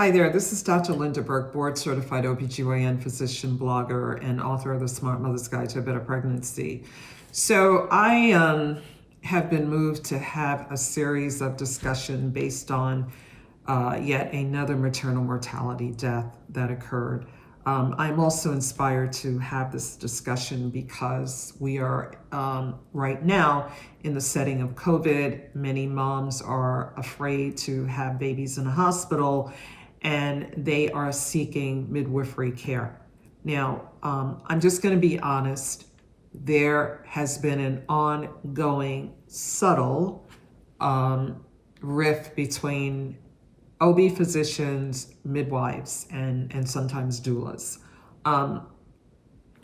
Hi there, this is Dr. Linda Burke, board certified OBGYN physician, blogger, and author of the Smart Mother's Guide to a Better Pregnancy. So I have been moved to have a series of discussion based on yet another maternal mortality death that occurred. I'm also inspired to have this discussion because we are right now in the setting of COVID. Many moms are afraid to have babies in a hospital and they are seeking midwifery care. Now, I'm just going to be honest. There has been an ongoing subtle rift between OB physicians, midwives, and sometimes doulas.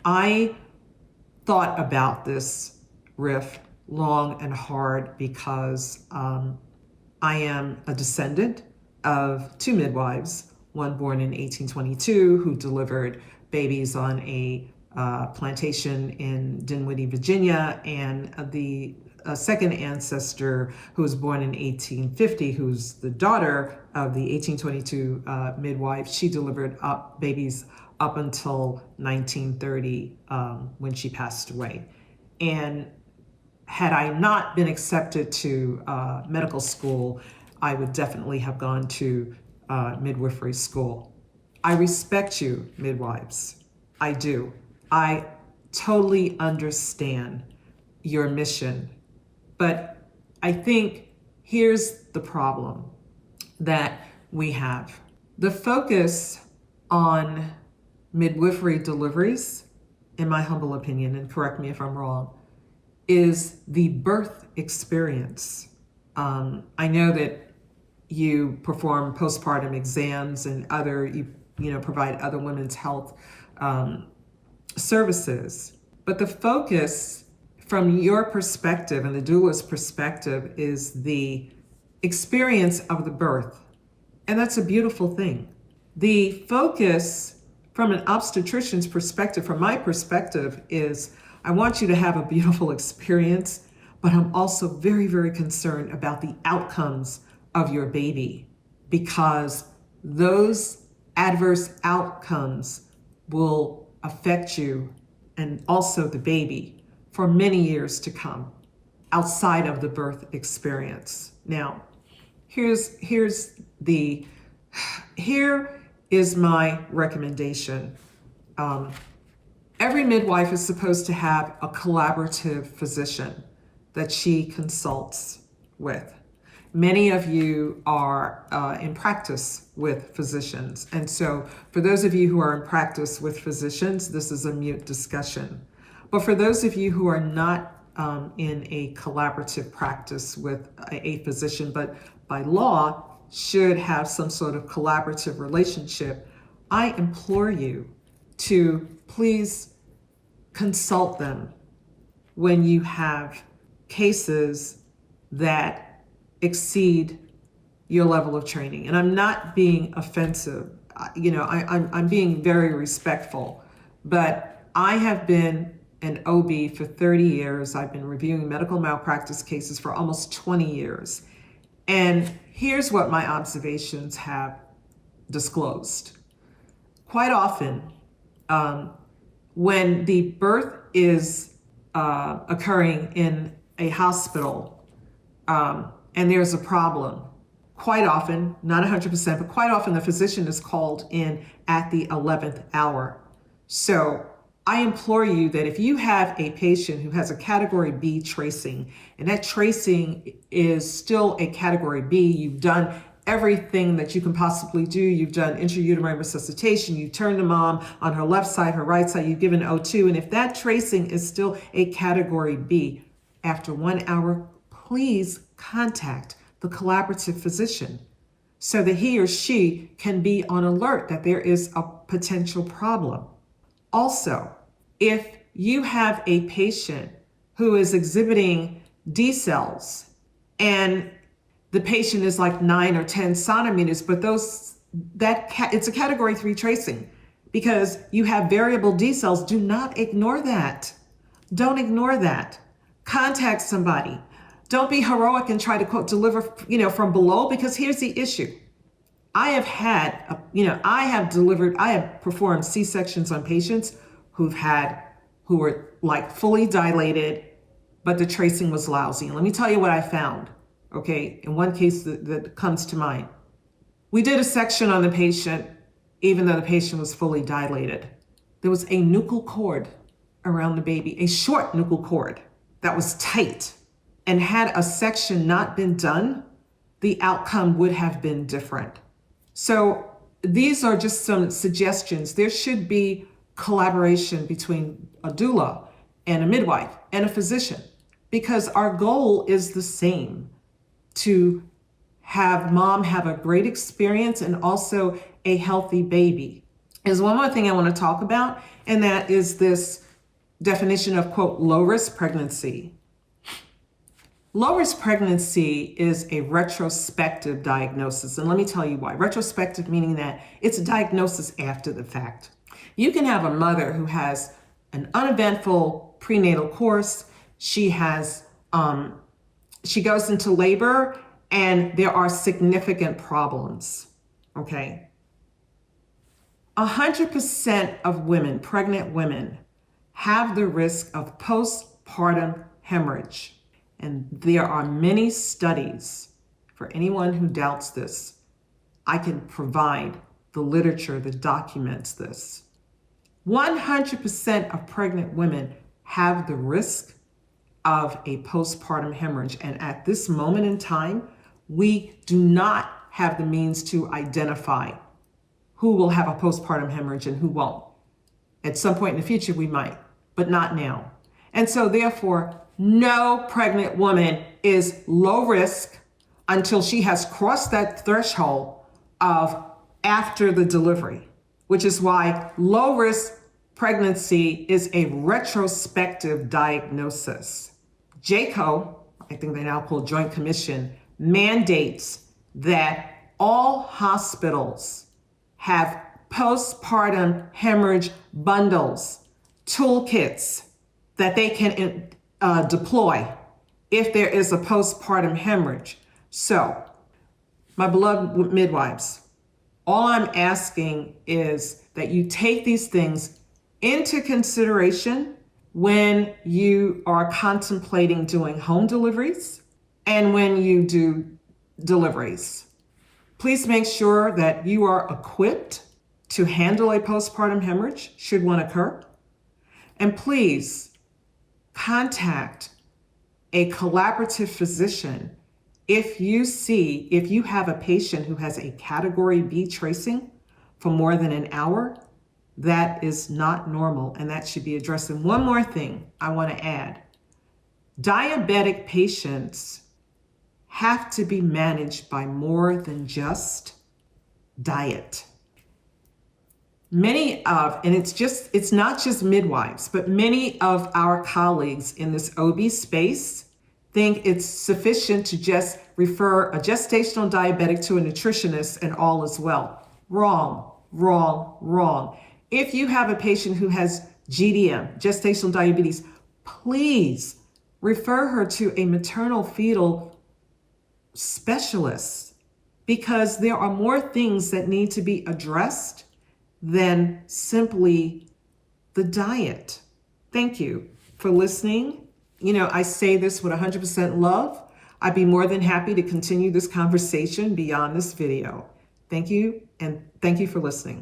I thought about this rift long and hard because I am a descendant of two midwives, one born in 1822 who delivered babies on a plantation in Dinwiddie, Virginia, and the second ancestor who was born in 1850, who's the daughter of the 1822 midwife. She delivered babies up until 1930 when she passed away. And had I not been accepted to medical school, I would definitely have gone to midwifery school. I respect you, midwives. I do. I totally understand your mission. But I think here's the problem that we have. The focus on midwifery deliveries, in my humble opinion, and correct me if I'm wrong, is the birth experience. I know that you perform postpartum exams and you provide other women's health services, but the focus from your perspective and the doula's perspective is the experience of the birth. And that's a beautiful thing. The focus from an obstetrician's perspective, from my perspective, is I want you to have a beautiful experience, but I'm also very, very concerned about the outcomes of your baby, because those adverse outcomes will affect you and also the baby for many years to come outside of the birth experience. Now, here is my recommendation. Every midwife is supposed to have a collaborative physician that she consults with. Many of you are in practice with physicians. And so for those of you who are in practice with physicians, this is a mute discussion. But for those of you who are not in a collaborative practice with a physician, but by law should have some sort of collaborative relationship, I implore you to please consult them when you have cases that exceed your level of training. And I'm not being offensive. I'm being very respectful, but I have been an OB for 30 years. I've been reviewing medical malpractice cases for almost 20 years. And here's what my observations have disclosed. Quite often, when the birth is occurring in a hospital and there's a problem, quite often, not 100%, but quite often the physician is called in at the 11th hour. So I implore you that if you have a patient who has a category B tracing, and that tracing is still a category B, you've done everything that you can possibly do. You've done intrauterine resuscitation, you turned the mom on her left side, her right side, you've given O2. And if that tracing is still a category B, after 1 hour, please contact the collaborative physician so that he or she can be on alert that there is a potential problem. Also, if you have a patient who is exhibiting D-cells and the patient is like 9 or 10 centimeters, but it's a category 3 tracing because you have variable D-cells, do not ignore that. Don't ignore that. Contact somebody. Don't be heroic and try to quote deliver, from below, because here's the issue. I have had, I have performed C-sections on patients who were like fully dilated, but the tracing was lousy. And let me tell you what I found, okay? In one case that comes to mind. We did a section on the patient, even though the patient was fully dilated. There was a nuchal cord around the baby, a short nuchal cord that was tight. And had a section not been done, the outcome would have been different. So these are just some suggestions. There should be collaboration between a doula and a midwife and a physician, because our goal is the same: to have mom have a great experience and also a healthy baby. There's one more thing I want to talk about, and that is this definition of, quote, low-risk pregnancy. Low-risk pregnancy is a retrospective diagnosis, and let me tell you why. Retrospective meaning that it's a diagnosis after the fact. You can have a mother who has an uneventful prenatal course. She goes into labor, and there are significant problems, okay? 100% of women, pregnant women, have the risk of postpartum hemorrhage. And there are many studies. For anyone who doubts this, I can provide the literature that documents this. 100% of pregnant women have the risk of a postpartum hemorrhage. And at this moment in time, we do not have the means to identify who will have a postpartum hemorrhage and who won't. At some point in the future, we might, but not now. And so therefore, no pregnant woman is low risk until she has crossed that threshold of after the delivery, which is why low risk pregnancy is a retrospective diagnosis. JCO, I think they now call Joint Commission, mandates that all hospitals have postpartum hemorrhage bundles, toolkits that they can deploy if there is a postpartum hemorrhage. So, my beloved midwives, all I'm asking is that you take these things into consideration when you are contemplating doing home deliveries and when you do deliveries. Please make sure that you are equipped to handle a postpartum hemorrhage should one occur. And please contact a collaborative physician if you have a patient who has a category B tracing for more than an hour. That is not normal, and that should be addressed. And one more thing I want to add. Diabetic patients have to be managed by more than just diet. It's not just midwives, but many of our colleagues in this OB space think it's sufficient to just refer a gestational diabetic to a nutritionist and all is well. Wrong, wrong, wrong. If you have a patient who has GDM, gestational diabetes, please refer her to a maternal fetal specialist, because there are more things that need to be addressed than simply the diet. Thank you for listening. I say this with 100% love. I'd be more than happy to continue this conversation beyond this video. Thank you, and thank you for listening.